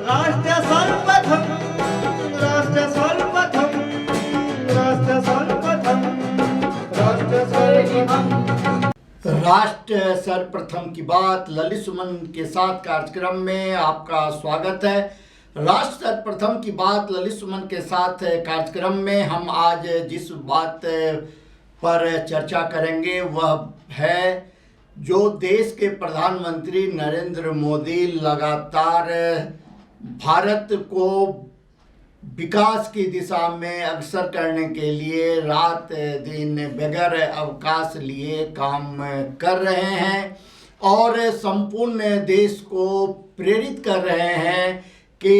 राष्ट्र सर्वप्रथम राष्ट्र सर्वप्रथम राष्ट्र सर्वप्रथम राष्ट्र सर्वप्रथम राष्ट्र सर्वप्रथम की बात ललित सुमन के साथ कार्यक्रम में आपका स्वागत है। राष्ट्र सर्वप्रथम की बात ललित सुमन के साथ कार्यक्रम में हम आज जिस बात पर चर्चा करेंगे वह है जो देश के प्रधानमंत्री नरेंद्र मोदी लगातार भारत को विकास की दिशा में अग्रसर करने के लिए रात दिन बगैर अवकाश लिए काम कर रहे हैं और संपूर्ण देश को प्रेरित कर रहे हैं कि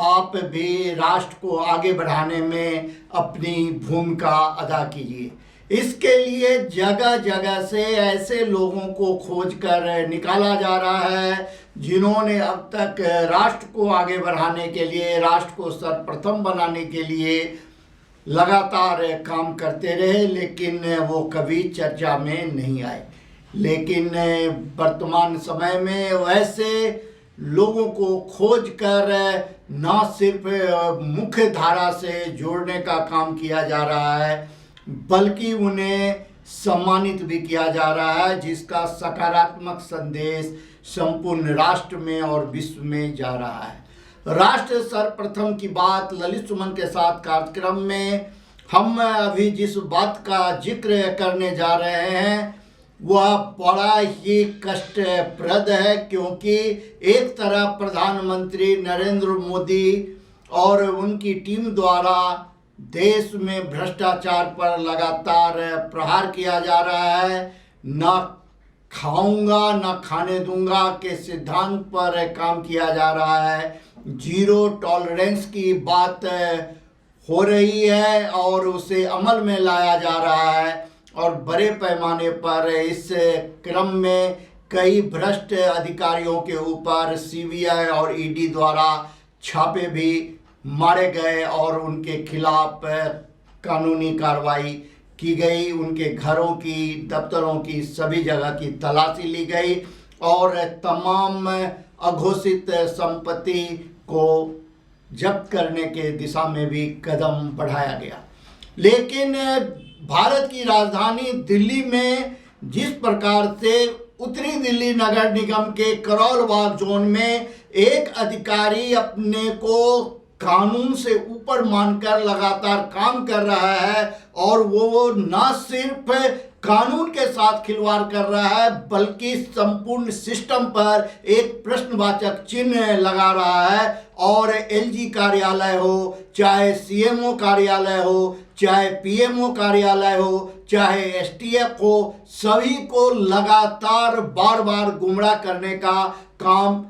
आप भी राष्ट्र को आगे बढ़ाने में अपनी भूमिका अदा कीजिए। इसके लिए जगह जगह से ऐसे लोगों को खोज कर निकाला जा रहा है जिन्होंने अब तक राष्ट्र को आगे बढ़ाने के लिए, राष्ट्र को सर्वप्रथम बनाने के लिए लगातार काम करते रहे, लेकिन वो कभी चर्चा में नहीं आए। लेकिन वर्तमान समय में वैसे लोगों को खोज कर न सिर्फ मुख्य धारा से जोड़ने का काम किया जा रहा है बल्कि उन्हें सम्मानित भी किया जा रहा है, जिसका सकारात्मक संदेश संपूर्ण राष्ट्र में और विश्व में जा रहा है। राष्ट्र सर्वप्रथम की बात ललित सुमन के साथ कार्यक्रम में हम अभी जिस बात का जिक्र करने जा रहे हैं वह बड़ा ही कष्टप्रद है, क्योंकि एक तरफ प्रधानमंत्री नरेंद्र मोदी और उनकी टीम द्वारा देश में भ्रष्टाचार पर लगातार प्रहार किया जा रहा है। न खाऊंगा न खाने दूंगा के सिद्धांत पर काम किया जा रहा है। जीरो टॉलरेंस की बात हो रही है और उसे अमल में लाया जा रहा है और बड़े पैमाने पर इस क्रम में कई भ्रष्ट अधिकारियों के ऊपर सीबीआई और ईडी द्वारा छापे भी मारे गए और उनके खिलाफ कानूनी कार्रवाई की गई। उनके घरों की, दफ्तरों की, सभी जगह की तलाशी ली गई और तमाम अघोषित संपत्ति को जब्त करने के दिशा में भी कदम बढ़ाया गया। लेकिन भारत की राजधानी दिल्ली में जिस प्रकार से उत्तरी दिल्ली नगर निगम के करोल बाग जोन में एक अधिकारी अपने को कानून से ऊपर मानकर लगातार काम कर रहा है और वो न सिर्फ कानून के साथ खिलवाड़ कर रहा है बल्कि संपूर्ण सिस्टम पर एक प्रश्नवाचक चिन्ह लगा रहा है। और एलजी कार्यालय हो, चाहे सीएमओ कार्यालय हो, चाहे पीएमओ कार्यालय हो, चाहे एसटीएफ हो, सभी को लगातार बार बार गुमराह करने का काम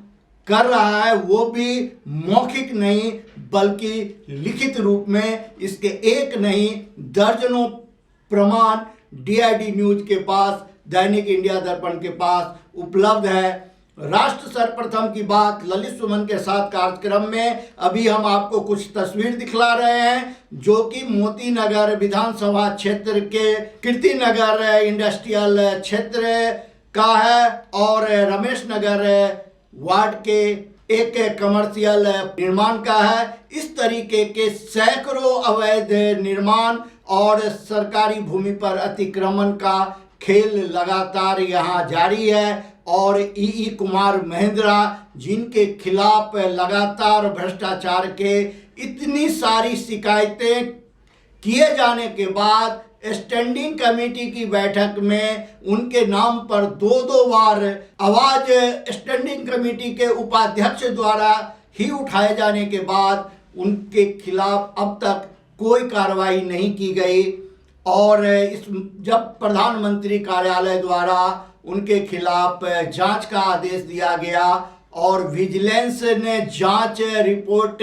कर रहा है, वो भी मौखिक नहीं बल्कि लिखित रूप में। इसके एक नहीं दर्जनों प्रमाण डीआईडी न्यूज के पास, दैनिक इंडिया दर्पण के पास उपलब्ध है। राष्ट्र सर्वप्रथम की बात ललित सुमन के साथ कार्यक्रम में अभी हम आपको कुछ तस्वीर दिखला रहे हैं जो कि मोती नगर विधानसभा क्षेत्र के कीर्ति नगर इंडस्ट्रियल क्षेत्र का है और रमेश नगर वार्ड के एक कमर्शियल निर्माण का है। इस तरीके के सैकड़ों अवैध निर्माण और सरकारी भूमि पर अतिक्रमण का खेल लगातार यहाँ जारी है और ई कुमार महेंद्रा जिनके खिलाफ लगातार भ्रष्टाचार के इतनी सारी शिकायतें किए जाने के बाद स्टैंडिंग कमेटी की बैठक में उनके नाम पर दो बार आवाज स्टैंडिंग कमेटी के उपाध्यक्ष द्वारा ही उठाए जाने के बाद उनके खिलाफ अब तक कोई कार्रवाई नहीं की गई। और जब प्रधानमंत्री कार्यालय द्वारा उनके खिलाफ जांच का आदेश दिया गया और विजिलेंस ने जांच रिपोर्ट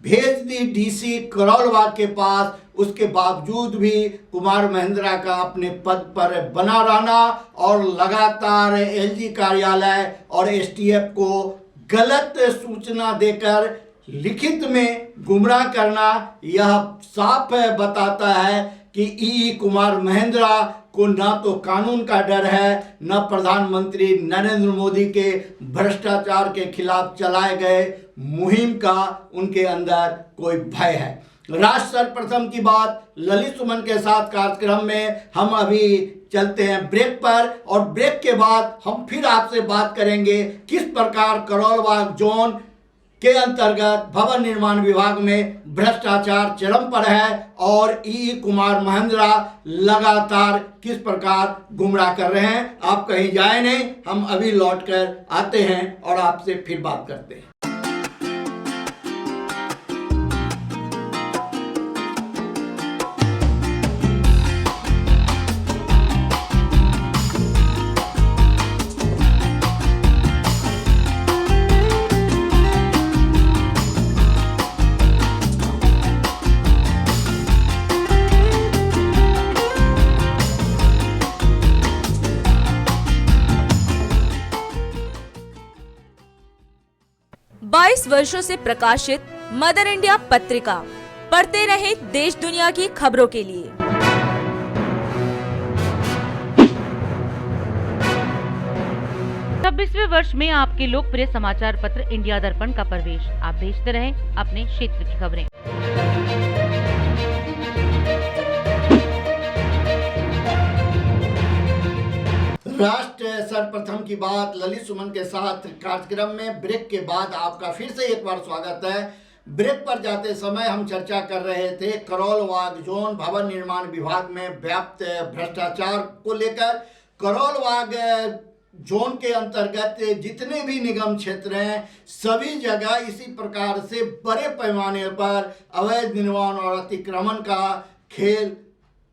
भेज दी डीसी करोल बाग के पास, उसके बावजूद भी कुमार महेंद्रा का अपने पद पर बना रहना और लगातार एलजी कार्यालय और एसटीएफ को गलत सूचना देकर लिखित में गुमराह करना, यह साफ बताता है कि ई कुमार महेंद्रा को ना तो कानून का डर है, न प्रधानमंत्री नरेंद्र मोदी के भ्रष्टाचार के खिलाफ चलाए गए मुहिम का उनके अंदर कोई भय है। राष्ट्र सर्वप्रथम की बात ललित सुमन के साथ कार्यक्रम में हम अभी चलते हैं ब्रेक पर, और ब्रेक के बाद हम फिर आपसे बात करेंगे किस प्रकार करोलबाग जोन के अंतर्गत भवन निर्माण विभाग में भ्रष्टाचार चरम पर है और ई कुमार महेंद्रा लगातार किस प्रकार गुमराह कर रहे हैं। आप कहीं जाए नहीं, हम अभी लौटकर आते हैं और आपसे फिर बात करते हैं। वर्षों से प्रकाशित मदर इंडिया पत्रिका पढ़ते रहे देश दुनिया की खबरों के लिए। छब्बीसवें वर्ष में आपके लोकप्रिय समाचार पत्र इंडिया दर्पण का प्रवेश। आप भेजते रहे अपने क्षेत्र की खबरें। राष्ट्र सर्वप्रथम की बात ललित सुमन के साथ कार्यक्रम में ब्रेक के बाद आपका फिर से एक बार स्वागत है। ब्रेक पर जाते समय हम चर्चा कर रहे थे करोलबाग जोन भवन निर्माण विभाग में व्याप्त भ्रष्टाचार को लेकर। करोलबाग जोन के अंतर्गत जितने भी निगम क्षेत्र हैं सभी जगह इसी प्रकार से बड़े पैमाने पर अवैध निर्माण और अतिक्रमण का खेल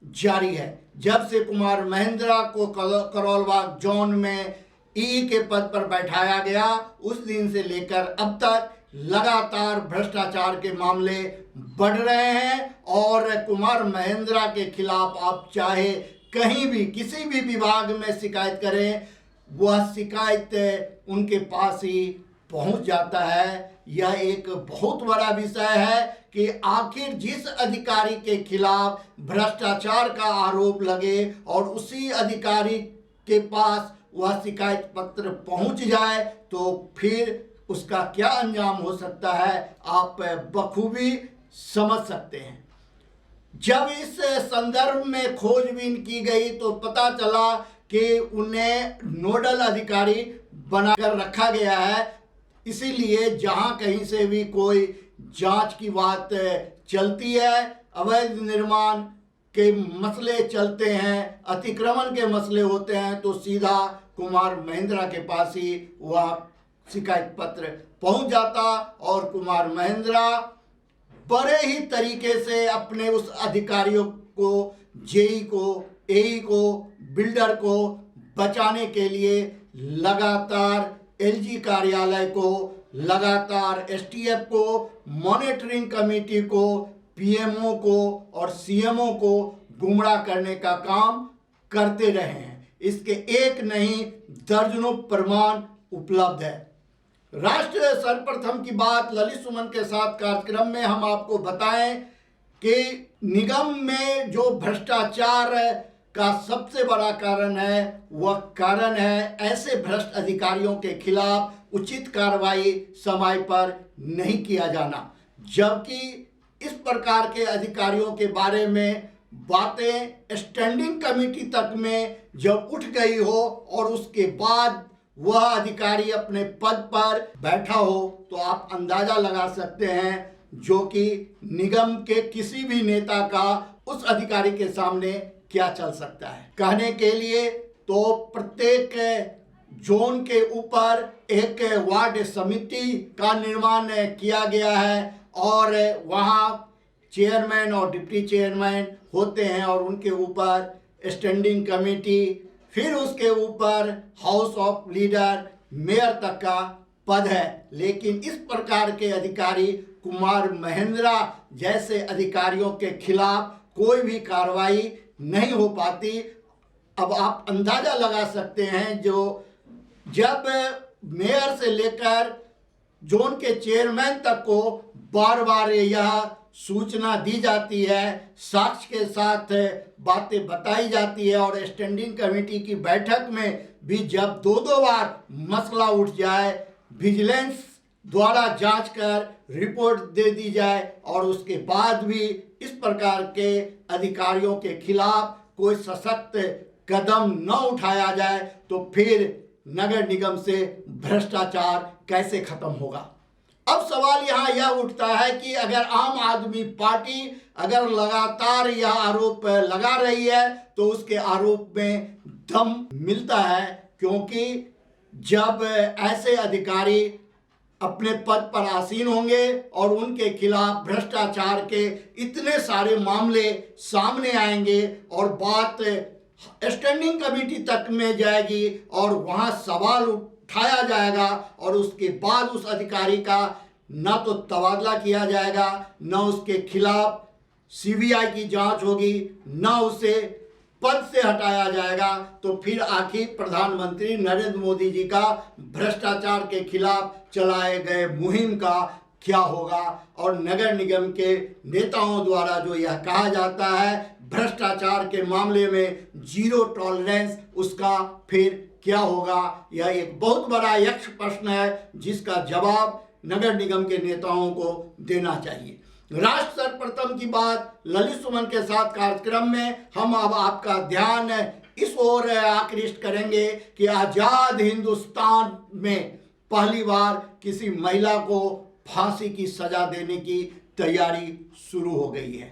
जारी है। जब से कुमार महेंद्रा को करोलबाग जोन में ई के पद पर बैठाया गया उस दिन से लेकर अब तक लगातार भ्रष्टाचार के मामले बढ़ रहे हैं और कुमार महेंद्रा के खिलाफ आप चाहे कहीं भी किसी भी विभाग में शिकायत करें वह शिकायत उनके पास ही पहुंच जाता है। यह एक बहुत बड़ा विषय है कि आखिर जिस अधिकारी के खिलाफ भ्रष्टाचार का आरोप लगे और उसी अधिकारी के पास वह शिकायत पत्र पहुंच जाए तो फिर उसका क्या अंजाम हो सकता है आप बखूबी समझ सकते हैं। जब इस संदर्भ में खोजबीन की गई तो पता चला कि उन्हें नोडल अधिकारी बनाकर रखा गया है। इसीलिए जहां कहीं से भी कोई जांच की बात चलती है, अवैध निर्माण के मसले चलते हैं, अतिक्रमण के मसले होते हैं तो सीधा कुमार महेंद्रा के पास ही वह शिकायत पत्र पहुंच जाता और कुमार महेंद्रा बड़े ही तरीके से अपने उस अधिकारियों को, जेई को, एई को, बिल्डर को बचाने के लिए लगातार एलजी कार्यालय को, लगातार एसटीएफ को, मॉनिटरिंग कमेटी को, पीएमओ को और सीएमओ को गुमराह करने का काम करते रहे हैं। इसके एक नहीं दर्जनों प्रमाण उपलब्ध है। राष्ट्र सर्वप्रथम की बात ललित सुमन के साथ कार्यक्रम में हम आपको बताएं कि निगम में जो भ्रष्टाचार का सबसे बड़ा कारण है वह कारण है ऐसे भ्रष्ट अधिकारियों के खिलाफ उचित कार्रवाई समय पर नहीं किया जाना। जबकि इस प्रकार के अधिकारियों के बारे में बातें स्टैंडिंग कमेटी तक में जब उठ गई हो और उसके बाद वह अधिकारी अपने पद पर बैठा हो तो आप अंदाजा लगा सकते हैं जो कि निगम के किसी भी नेता का उस अधिकारी के सामने क्या चल सकता है। कहने के लिए तो प्रत्येक जोन के ऊपर एक वार्ड समिति का निर्माण किया गया है और वहाँ चेयरमैन और डिप्टी चेयरमैन होते हैं और उनके ऊपर स्टैंडिंग कमेटी, फिर उसके ऊपर हाउस ऑफ लीडर, मेयर तक का पद है। लेकिन इस प्रकार के अधिकारी कुमार महेंद्रा जैसे अधिकारियों के खिलाफ कोई भी कार्रवाई नहीं हो पाती। अब आप अंदाजा लगा सकते हैं जो जब मेयर से लेकर जोन के चेयरमैन तक को बार बार यह सूचना दी जाती है, साक्ष्य के साथ बातें बताई जाती है और स्टैंडिंग कमेटी की बैठक में भी जब दो बार मसला उठ जाए, विजिलेंस द्वारा जांच कर रिपोर्ट दे दी जाए और उसके बाद भी इस प्रकार के अधिकारियों के खिलाफ कोई सशक्त कदम न उठाया जाए तो फिर नगर निगम से भ्रष्टाचार कैसे खत्म होगा। अब सवाल यहाँ यह उठता है कि अगर आम आदमी पार्टी अगर लगातार यह आरोप लगा रही है तो उसके आरोप में दम मिलता है, क्योंकि जब ऐसे अधिकारी अपने पद पर आसीन होंगे और उनके खिलाफ भ्रष्टाचार के इतने सारे मामले सामने आएंगे और बात स्टैंडिंग कमेटी तक में जाएगी और वहां सवाल उठाया जाएगा और उसके बाद उस अधिकारी का ना तो तबादला किया जाएगा, ना उसके खिलाफ सीबीआई की जांच होगी, ना उसे पद से हटाया जाएगा, तो फिर आखिर प्रधानमंत्री नरेंद्र मोदी जी का भ्रष्टाचार के खिलाफ चलाए गए मुहिम का क्या होगा। और नगर निगम के नेताओं द्वारा जो यह कहा जाता है भ्रष्टाचार के मामले में जीरो टॉलरेंस, उसका फिर क्या होगा। यह एक बहुत बड़ा यक्ष प्रश्न है जिसका जवाब नगर निगम के नेताओं को देना चाहिए। राष्ट्र सर्वप्रथम की बात ललित सुमन के साथ कार्यक्रम में हम अब आपका ध्यान इस ओर आकृष्ट करेंगे कि आजाद हिंदुस्तान में पहली बार किसी महिला को फांसी की सजा देने की तैयारी शुरू हो गई है।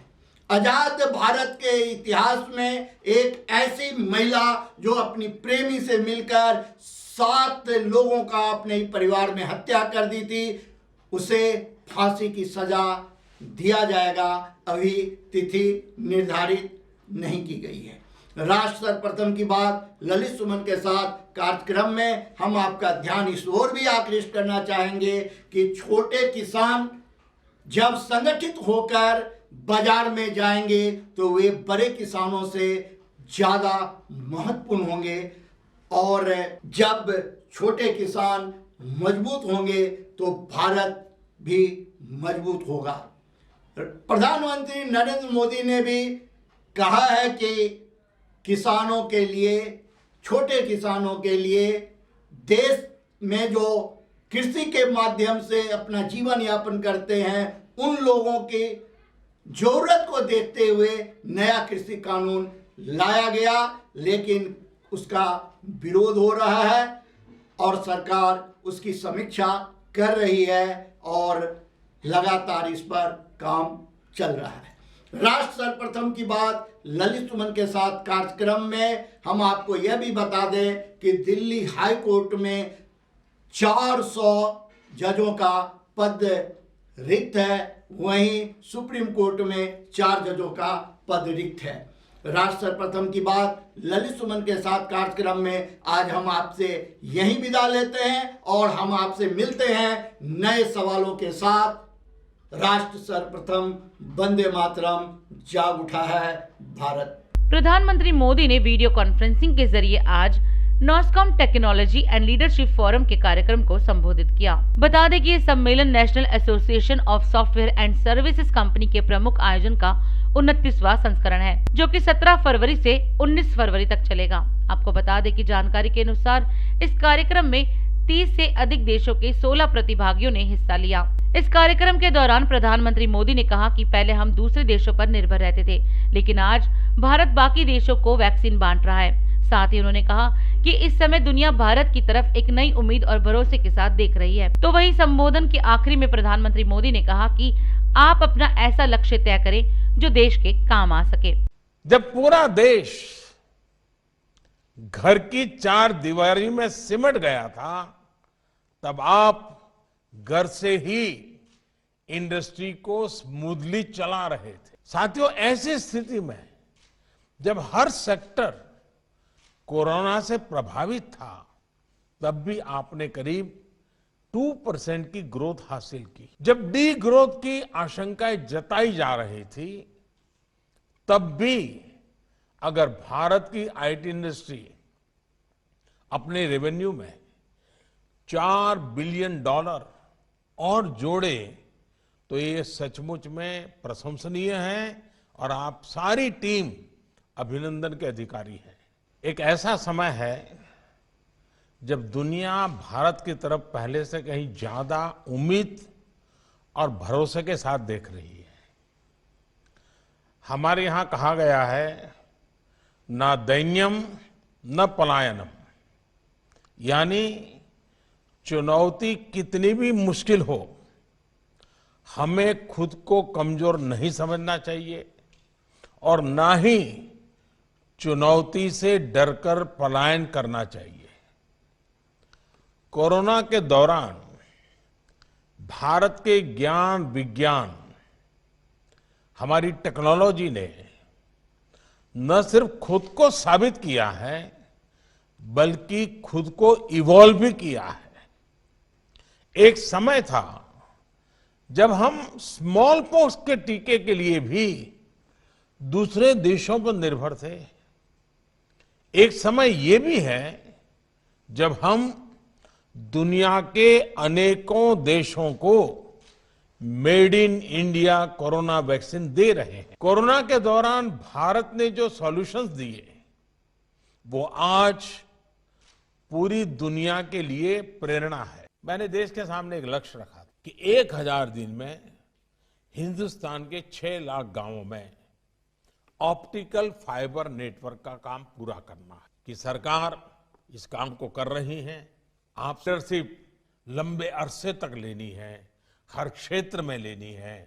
आजाद भारत के इतिहास में एक ऐसी महिला जो अपनी प्रेमी से मिलकर 7 लोगों का अपने ही परिवार में हत्या कर दी थी, उसे फांसी की सजा दिया जाएगा। अभी तिथि निर्धारित नहीं की गई है। राष्ट्र सर्वप्रथम की बात ललित सुमन के साथ कार्यक्रम में हम आपका ध्यान इस ओर भी आकृष्ट करना चाहेंगे कि छोटे किसान जब संगठित होकर बाजार में जाएंगे तो वे बड़े किसानों से ज़्यादा महत्वपूर्ण होंगे और जब छोटे किसान मजबूत होंगे तो भारत भी मजबूत होगा। प्रधानमंत्री नरेंद्र मोदी ने भी कहा है कि किसानों के लिए, छोटे किसानों के लिए देश में जो कृषि के माध्यम से अपना जीवन यापन करते हैं उन लोगों की जरूरत को देखते हुए नया कृषि कानून लाया गया, लेकिन उसका विरोध हो रहा है और सरकार उसकी समीक्षा कर रही है और लगातार इस पर काम चल रहा है। राष्ट्र सर्वप्रथम की बात ललित सुमन के साथ कार्यक्रम में हम आपको यह भी बता दें कि दिल्ली हाई कोर्ट में 400 जजों का पद रिक्त है, वहीं सुप्रीम कोर्ट में 4 जजों का पद रिक्त है। राष्ट्र सर्वप्रथम की बात ललित सुमन के साथ कार्यक्रम में आज हम आपसे यही विदा लेते हैं और हम आपसे मिलते हैं नए सवालों के साथ। राष्ट्र सर्वप्रथम, वंदे मातरम, जाग उठा है भारत। प्रधानमंत्री मोदी ने वीडियो कॉन्फ्रेंसिंग के जरिए आज नॉस्कॉम टेक्नोलॉजी एंड लीडरशिप फोरम के कार्यक्रम को संबोधित किया। बता दें कि ये सम्मेलन national association of software and services company के प्रमुख आयोजन का 29वां संस्करण है, जो कि 17 फरवरी से 19 फरवरी तक चलेगा। आपको बता दें कि जानकारी के अनुसार इस कार्यक्रम में 30 से अधिक देशों के 16 प्रतिभागियों ने हिस्सा लिया। इस कार्यक्रम के दौरान प्रधानमंत्री मोदी ने कहा कि पहले हम दूसरे देशों पर निर्भर रहते थे, लेकिन आज भारत बाकी देशों को वैक्सीन बांट रहा है। साथ ही उन्होंने कहा कि इस समय दुनिया भारत की तरफ एक नई उम्मीद और भरोसे के साथ देख रही है। तो वही संबोधन के आखिरी में प्रधानमंत्री मोदी ने कहा कि आप अपना ऐसा लक्ष्य तय करें जो देश के काम आ सके। जब पूरा देश घर की 4 दीवारी में सिमट गया था, तब आप घर से ही इंडस्ट्री को स्मूथली चला रहे थे। साथियों, ऐसी स्थिति में जब हर सेक्टर कोरोना से प्रभावित था, तब भी आपने करीब 2% की ग्रोथ हासिल की। जब डी ग्रोथ की आशंकाएं जताई जा रही थी, तब भी अगर भारत की आईटी इंडस्ट्री अपने रेवेन्यू में $4 बिलियन और जोड़े तो ये सचमुच में प्रशंसनीय है और आप सारी टीम अभिनंदन के अधिकारी हैं। एक ऐसा समय है जब दुनिया भारत की तरफ पहले से कहीं ज्यादा उम्मीद और भरोसे के साथ देख रही है। हमारे यहाँ कहा गया है, ना दैन्यम न पलायनम, यानी चुनौती कितनी भी मुश्किल हो, हमें खुद को कमजोर नहीं समझना चाहिए और ना ही चुनौती से डरकर पलायन करना चाहिए। कोरोना के दौरान भारत के ज्ञान विज्ञान, हमारी टेक्नोलॉजी ने न सिर्फ खुद को साबित किया है बल्कि खुद को इवॉल्व भी किया है। एक समय था जब हम स्मॉल पॉक्स के टीके के लिए भी दूसरे देशों पर निर्भर थे। एक समय ये भी है जब हम दुनिया के अनेकों देशों को made in India corona vaccine दे रहे हैं। कोरोना के दौरान भारत ने जो सॉल्यूशंस दिए वो आज पूरी दुनिया के लिए प्रेरणा है। मैंने देश के सामने एक लक्ष्य रखा था कि 1000 दिन में हिंदुस्तान के 6 लाख गांवों में ऑप्टिकल फाइबर नेटवर्क का काम पूरा करना है। कि सरकार इस काम को कर रही है। आप सिर्फ लंबे अरसे तक लेनी है, हर क्षेत्र में लेनी है,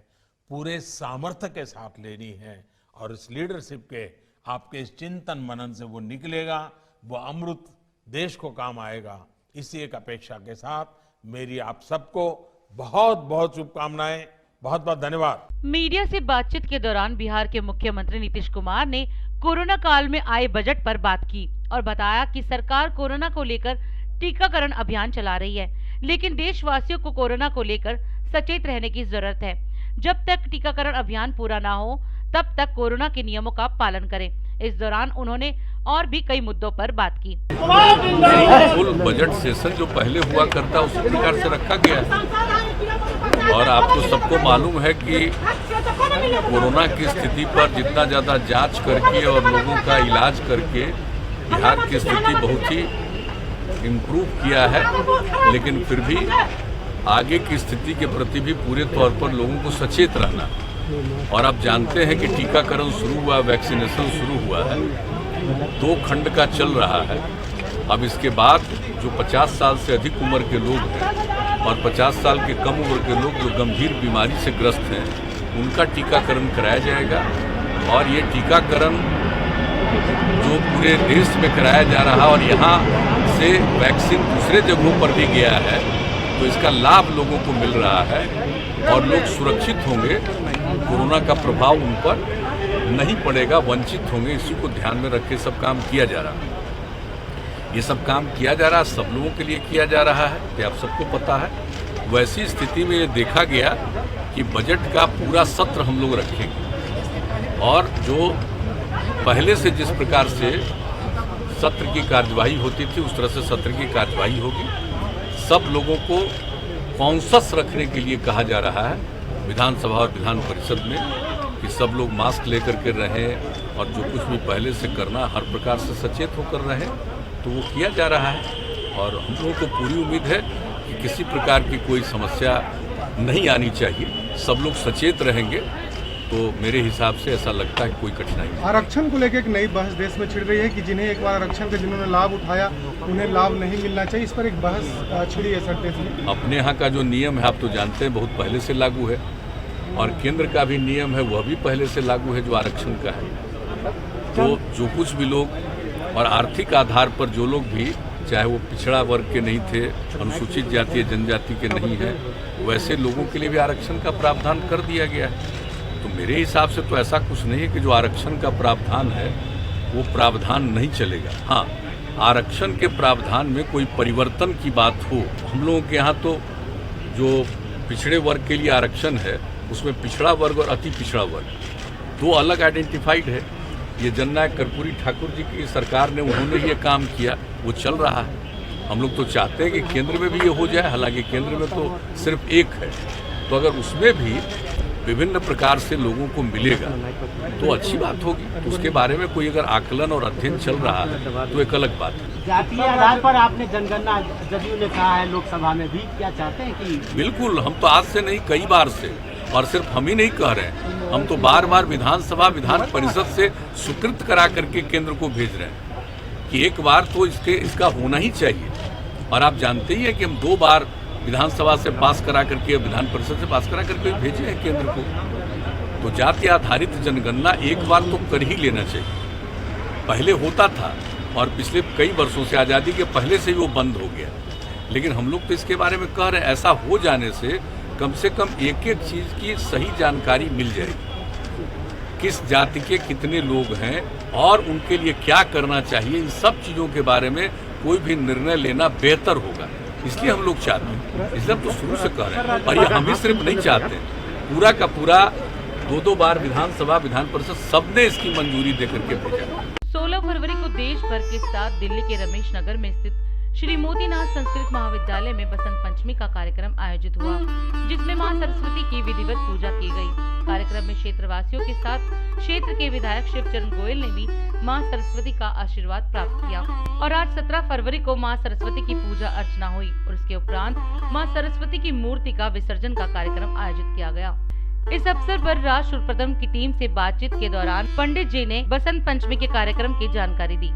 पूरे सामर्थ्य के साथ लेनी है और इस लीडरशिप के आपके इस चिंतन मनन से वो निकलेगा, वो अमृत देश को काम आएगा। इसी एक अपेक्षा के साथ मेरी आप सबको बहुत बहुत शुभकामनाएं, बहुत बहुत धन्यवाद। मीडिया से बातचीत के दौरान बिहार के मुख्यमंत्री नीतीश कुमार ने कोरोना काल में आए बजट पर बात की और बताया कि सरकार कोरोना को लेकर टीकाकरण अभियान चला रही है, लेकिन देशवासियों को कोरोना को लेकर सचेत रहने की जरूरत है। जब तक टीकाकरण अभियान पूरा ना हो तब तक कोरोना के नियमों का पालन करें। इस दौरान उन्होंने और भी कई मुद्दों पर बात की। फुल बजट सेशन जो पहले हुआ करता उसी प्रकार से रखा गया है और आपको सबको मालूम है कि कोरोना की स्थिति पर जितना ज़्यादा जांच करके और लोगों का इलाज करके बिहार की स्थिति बहुत ही इम्प्रूव किया है, लेकिन फिर भी आगे की स्थिति के प्रति भी पूरे तौर पर लोगों को सचेत रहना। और आप जानते हैं कि टीकाकरण शुरू हुआ, वैक्सीनेशन शुरू हुआ है, 2 खंड का चल रहा है। अब इसके बाद जो 50 साल से अधिक उम्र के लोग हैं और 50 साल के कम उम्र के लोग जो गंभीर बीमारी से ग्रस्त हैं, उनका टीकाकरण कराया जाएगा। और ये टीकाकरण जो पूरे देश में कराया जा रहा और यहाँ से वैक्सीन दूसरे जगहों पर भी गया है, तो इसका लाभ लोगों को मिल रहा है और लोग सुरक्षित होंगे, कोरोना का प्रभाव उन पर नहीं पड़ेगा, वंचित होंगे। इसी को ध्यान में रख के सब काम किया जा रहा है। ये सब काम किया जा रहा है, सब लोगों के लिए किया जा रहा है, ये आप सबको पता है। वैसी स्थिति में ये देखा गया कि बजट का पूरा सत्र हम लोग रखेंगे और जो पहले से जिस प्रकार से सत्र की कार्यवाही होती थी उस तरह से सत्र की कार्यवाही होगी। सब लोगों को कॉन्शस रखने के लिए कहा जा रहा है विधानसभा और विधान परिषद में कि सब लोग मास्क लेकर के रहें और जो कुछ भी पहले से करना हर प्रकार से सचेत होकर रहें, तो वो किया जा रहा है। और हम लोगों को पूरी उम्मीद है कि किसी प्रकार की कोई समस्या नहीं आनी चाहिए। सब लोग सचेत रहेंगे तो मेरे हिसाब से ऐसा लगता है कि कोई कठिनाई नहीं। आरक्षण को लेकर एक नई बहस देश में छिड़ रही है कि जिन्हें एक बार आरक्षण का जिन्होंने लाभ उठाया उन्हें लाभ नहीं मिलना चाहिए। इस पर एक बहस छिड़ी है सर देश में। अपने यहाँ का जो नियम है आप तो जानते हैं बहुत पहले से लागू है और केंद्र का भी नियम है वह भी पहले से लागू है जो आरक्षण का है। तो जो कुछ भी लोग और आर्थिक आधार पर जो लोग भी, चाहे वो पिछड़ा वर्ग के नहीं थे, अनुसूचित जाति या जनजाति के नहीं है, वैसे लोगों के लिए भी आरक्षण का प्रावधान कर दिया गया है। तो मेरे हिसाब से तो ऐसा कुछ नहीं है कि जो आरक्षण का प्रावधान है वो प्रावधान नहीं चलेगा। हाँ, आरक्षण के प्रावधान में कोई परिवर्तन की बात हो। हम लोगों के यहाँ तो जो पिछड़े वर्ग के लिए आरक्षण है उसमें पिछड़ा वर्ग और अति पिछड़ा वर्ग 2 अलग आइडेंटिफाइड है। ये जननायक कर्पूरी ठाकुर जी की सरकार ने उन्होंने ये काम किया, वो चल रहा है। हम लोग तो चाहते हैं कि केंद्र में भी ये हो जाए, हालांकि केंद्र में तो सिर्फ एक है तो अगर उसमें भी विभिन्न प्रकार से लोगों को मिलेगा तो अच्छी बात होगी। तो उसके बारे में कोई अगर आकलन और अध्ययन चल रहा है तो एक अलग बात है। जातीय आधार पर आपने जनगणना जदयू ने कहा है लोकसभा में भी, क्या चाहते हैं कि? बिल्कुल, हम तो आज से नहीं कई बार से, और सिर्फ हम ही नहीं कह रहे हैं, हम तो बार बार विधानसभा विधान परिषद से स्वीकृत करा करके केंद्र को भेज रहे हैं कि एक बार तो इसका होना ही चाहिए। और आप जानते ही हैं कि हम 2 बार विधानसभा से पास करा करके, विधान परिषद से पास करा करके भेजे हैं केंद्र को। तो जाति आधारित जनगणना एक बार तो कर ही लेना चाहिए। पहले होता था और पिछले कई वर्षों से, आज़ादी के पहले से ही वो बंद हो गया, लेकिन हम लोग तो इसके बारे में कह रहे हैं ऐसा हो जाने से कम एक एक चीज़ की सही जानकारी मिल जाएगी। किस जाति के कितने लोग हैं और उनके लिए क्या करना चाहिए, इन सब चीज़ों के बारे में कोई भी निर्णय लेना बेहतर होगा। इसलिए हम लोग चाहते हैं, इसलिए हम तो शुरू से कह रहे हैं। और ये हम ही सिर्फ नहीं चाहते, पूरा का पूरा 2 बार विधानसभा विधान परिषद सबने इसकी मंजूरी देकर के भेजा। 16 फरवरी को देश भर के साथ दिल्ली के रमेश नगर में स्थित श्री मोतीनाथ संस्कृत महाविद्यालय में बसंत पंचमी का कार्यक्रम आयोजित हुआ, जिसमें मां सरस्वती की विधिवत पूजा की गई। कार्यक्रम में क्षेत्रवासियों के साथ क्षेत्र के विधायक शिवचरण गोयल ने भी मां सरस्वती का आशीर्वाद प्राप्त किया। और आज 17 फरवरी को मां सरस्वती की पूजा अर्चना हुई और उसके उपरांत मां सरस्वती की मूर्ति का विसर्जन का कार्यक्रम आयोजित किया गया। इस अवसर पर राष्ट्र प्रथम की टीम से बातचीत के दौरान पंडित जी ने बसंत पंचमी के कार्यक्रम की जानकारी दी।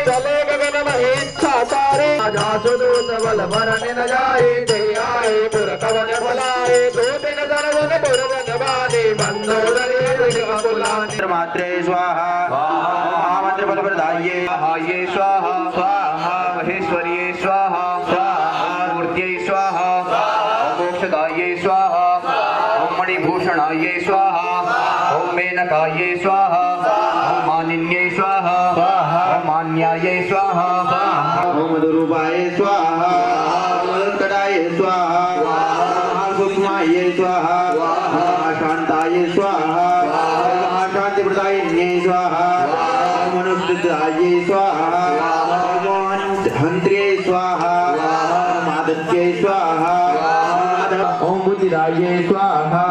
चले गगन महेच्छा सारे जासुदूत बल भरन न जाए ते आए पुर कवन बुलाए दो दिन दरवन पुरवन बाने बंदोदरे बुलाने मात्रे स्वाहा महामंत्र बल प्रदाये हाये स्वाहा स्वाहा महेश्वरिये स्वाहा स्वाहा मूर्त्यै स्वाहा मोक्षदाये स्वाहा ओम मणिभूषणाये स्वाहा ओम मेनकाये स्वाहा ओम मानिन्ये स्वाहा ओम मान्याये स्वाहा ओम दुरूपाये स्वाहा ओम कडाये स्वाहा ओम सूक्ष्माये स्वाहा ओम शांताये स्वाहा ओम शांति प्रदायिन्ये स्वाहा ओम मनुष्यदाये स्वाहा ओम हंत्र्ये स्वाहा ओम आदित्ये स्वाहा ओम बुद्धिदाये स्वाहा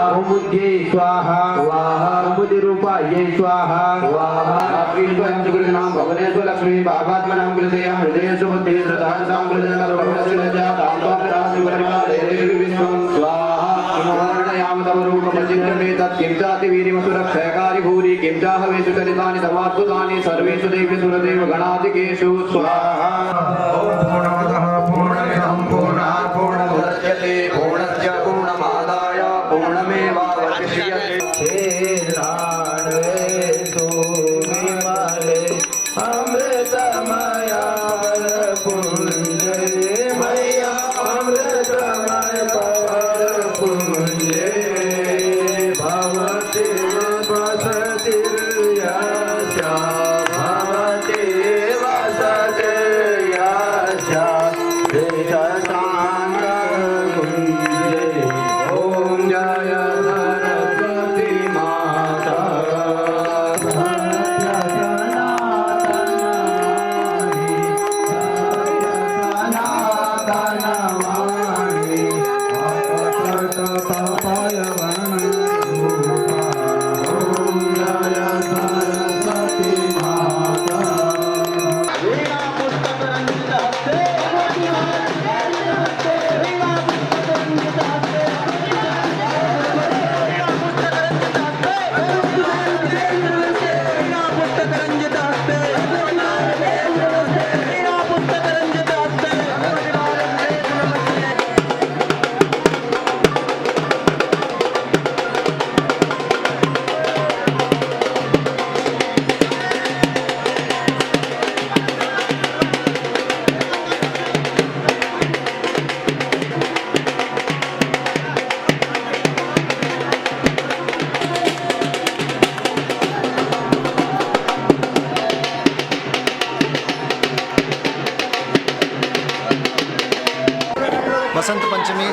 ओम बुद्ध्ये स्वाहा ओम बुद्धिरूपाये स्वाहा पंचगुरुनाम भवनेश्वर लक्ष्मी भागात्मनां कृतया हृदय सुबुद्धि श्रद्धां सांकृतनगर भवनस्य स्वाहा तव रूप प्रचिन्ने तत्किं चाति वीर्यमसुरक्षयकारि भूरि किं चाहवेषु चलितानि तवाद्भुतानि सर्वेषु देवेषु सुरदेव गणाधिकेषु स्वाहा। ओम पूर्णमदः पूर्णमिदं पूर्णात् पूर्णमुदच्यते पूर्णस्य पूर्णमादाय पूर्णमेवावशिष्यते।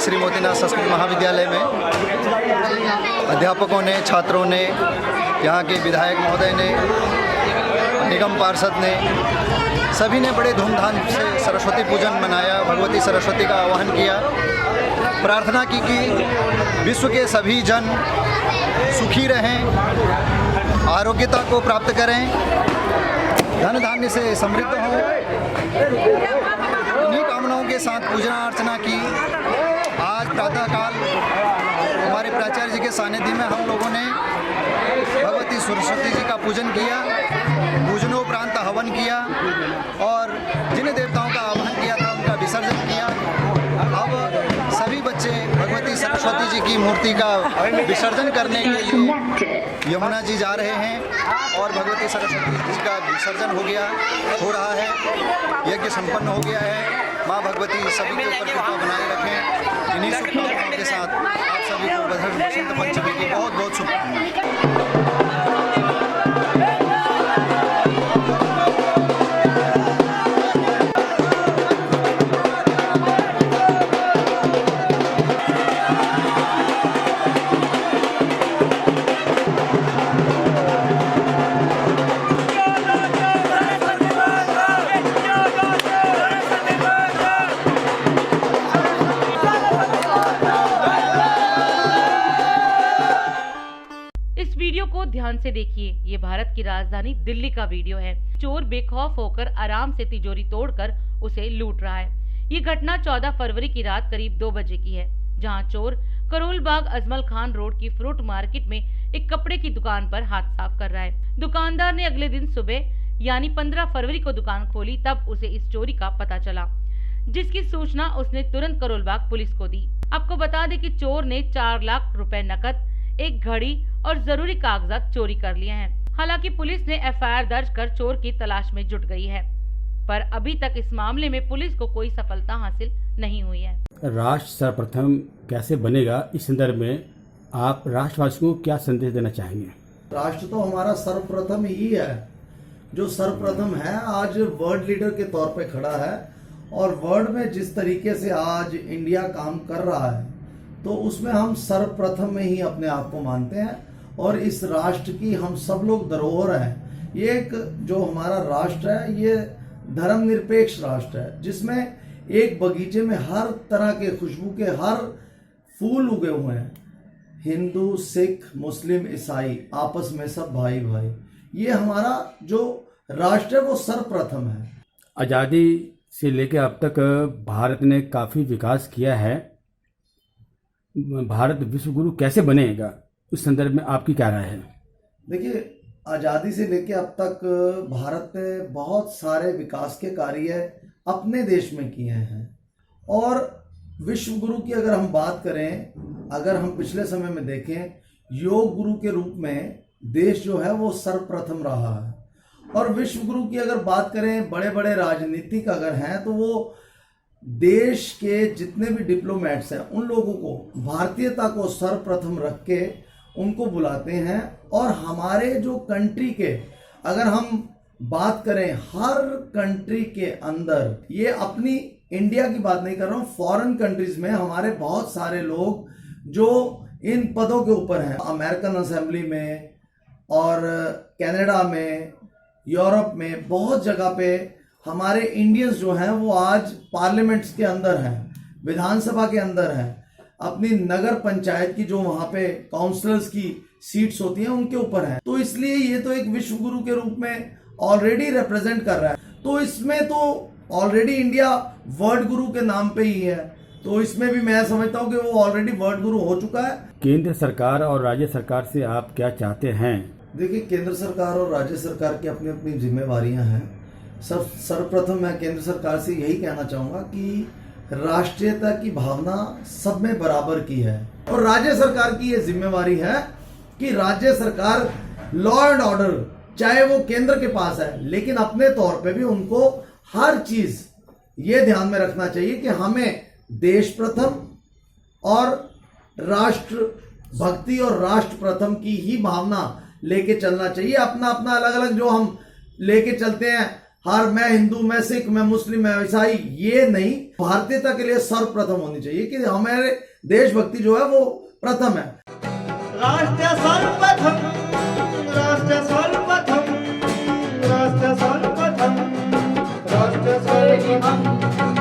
श्री मोतीनाथ संस्कृत महाविद्यालय में अध्यापकों ने, छात्रों ने, यहाँ के विधायक महोदय ने, निगम पार्षद ने, सभी ने बड़े धूमधाम से सरस्वती पूजन मनाया, भगवती सरस्वती का आवाहन किया, प्रार्थना की कि विश्व के सभी जन सुखी रहें, आरोग्यता को प्राप्त करें, धन धान्य से समृद्ध हों। इन्हीं कामनाओं के साथ पूजा अर्चना की। आज प्रातःकाल हमारे प्राचार्य जी के सानिध्य में हम लोगों ने भगवती सरस्वती जी का पूजन किया, पूजनोपरांत हवन किया और जिन देवताओं का आवाहन किया था उनका विसर्जन किया। अब सभी बच्चे भगवती सरस्वती जी की मूर्ति का विसर्जन करने के लिए यमुना जी जा रहे हैं और भगवती सरस्वती जी का विसर्जन हो रहा है। यज्ञ संपन्न हो गया है। माँ भगवती सभी के ऊपर कृपा बनाए रखें। इन्हीं शुभकामनाओं के साथ आप सभी को बसंत पंचमी की बहुत बहुत शुभकामनाएं। इस वीडियो को ध्यान से देखिए। ये भारत की राजधानी दिल्ली का वीडियो है। चोर बेखौफ होकर आराम से तिजोरी तोड़कर उसे लूट रहा है। ये घटना 14 फरवरी की रात करीब 2 बजे की है, जहां चोर करोल बाग अजमल खान रोड की फ्रूट मार्केट में एक कपड़े की दुकान पर हाथ साफ कर रहा है। दुकानदार ने अगले दिन सुबह यानी 15 फरवरी को दुकान खोली, तब उसे इस चोरी का पता चला, जिसकी सूचना उसने तुरंत करोल बाग पुलिस को दी। आपको बता दें कि चोर ने 4 लाख रुपए नकद, एक घड़ी और जरूरी कागजात चोरी कर लिए हैं। हालांकि पुलिस ने एफआईआर दर्ज कर चोर की तलाश में जुट गई है, पर अभी तक इस मामले में पुलिस को कोई सफलता हासिल नहीं हुई है। राष्ट्र सर्वप्रथम कैसे बनेगा, इस संदर्भ में आप राष्ट्रवासियों को क्या संदेश देना चाहेंगे? राष्ट्र तो हमारा सर्वप्रथम ही है, जो सर्वप्रथम है आज वर्ल्ड लीडर के तौर पे खड़ा है और वर्ल्ड में जिस तरीके से आज इंडिया काम कर रहा है तो उसमें हम सर्वप्रथम में ही अपने आप को मानते हैं और इस राष्ट्र की हम सब लोग धरोहर हैं। ये एक जो हमारा राष्ट्र है ये धर्मनिरपेक्ष राष्ट्र है, जिसमें एक बगीचे में हर तरह के खुशबू के हर फूल उगे हुए हैं। हिंदू, सिख, मुस्लिम, ईसाई आपस में सब भाई भाई। ये हमारा जो राष्ट्र है वो सर्वप्रथम है। आज़ादी से लेकर अब तक भारत ने काफ़ी विकास किया है। भारत विश्व गुरु कैसे बनेगा, उस संदर्भ में आपकी क्या राय है? देखिए, आज़ादी से लेकर अब तक भारत ने बहुत सारे विकास के कार्य अपने देश में किए हैं और विश्व गुरु की अगर हम बात करें, अगर हम पिछले समय में देखें, योग गुरु के रूप में देश जो है वो सर्वप्रथम रहा है। और विश्व गुरु की अगर बात करें, बड़े बड़े राजनीतिक अगर हैं तो वो देश के जितने भी डिप्लोमेट्स हैं उन लोगों को भारतीयता को सर्वप्रथम रख के उनको बुलाते हैं। और हमारे जो कंट्री के अगर हम बात करें, हर कंट्री के अंदर, ये अपनी इंडिया की बात नहीं कर रहा हूँ, फॉरेन कंट्रीज में हमारे बहुत सारे लोग जो इन पदों के ऊपर हैं, अमेरिकन असेंबली में और कनाडा में, यूरोप में, बहुत जगह पे हमारे इंडियंस जो हैं वो आज पार्लियामेंट्स के अंदर हैं, विधानसभा के अंदर हैं, अपनी नगर पंचायत की जो वहाँ पे काउंसलर्स की सीट्स होती हैं उनके ऊपर हैं। तो इसलिए ये तो एक विश्व गुरु के रूप में ऑलरेडी रिप्रेजेंट कर रहा है। तो इसमें तो ऑलरेडी इंडिया वर्ल्ड गुरु के नाम पे ही है, तो इसमें भी मैं समझता हूँ कि वो ऑलरेडी वर्ल्ड गुरु हो चुका है। केंद्र सरकार और राज्य सरकार से आप क्या चाहते हैं? देखिए, केंद्र सरकार और राज्य सरकार की अपनी अपनी जिम्मेवारियां हैं। सर्वप्रथम मैं केंद्र सरकार से यही कहना चाहूँगा कि राष्ट्रीयता की भावना सब में बराबर की है और राज्य सरकार की ये जिम्मेवारी है कि राज्य सरकार लॉ एंड ऑर्डर, चाहे वो केंद्र के पास है, लेकिन अपने तौर पे भी उनको हर चीज ये ध्यान में रखना चाहिए कि हमें देश प्रथम और राष्ट्र भक्ति और राष्ट्र प्रथम की ही भावना लेके चलना चाहिए। अपना अपना अलग अलग जो हम लेके चलते हैं, मैं हिंदू, मैं सिख, मैं मुस्लिम, मैं ईसाई, ये नहीं। भारतीयता के लिए सर्वप्रथम होनी चाहिए कि हमारे देशभक्ति जो है वो प्रथम है। राष्ट्र सर्वप्रथम, राष्ट्र सर्वप्रथम, राष्ट्र सर्वप्रथम, राष्ट्र सर्वप्रथम।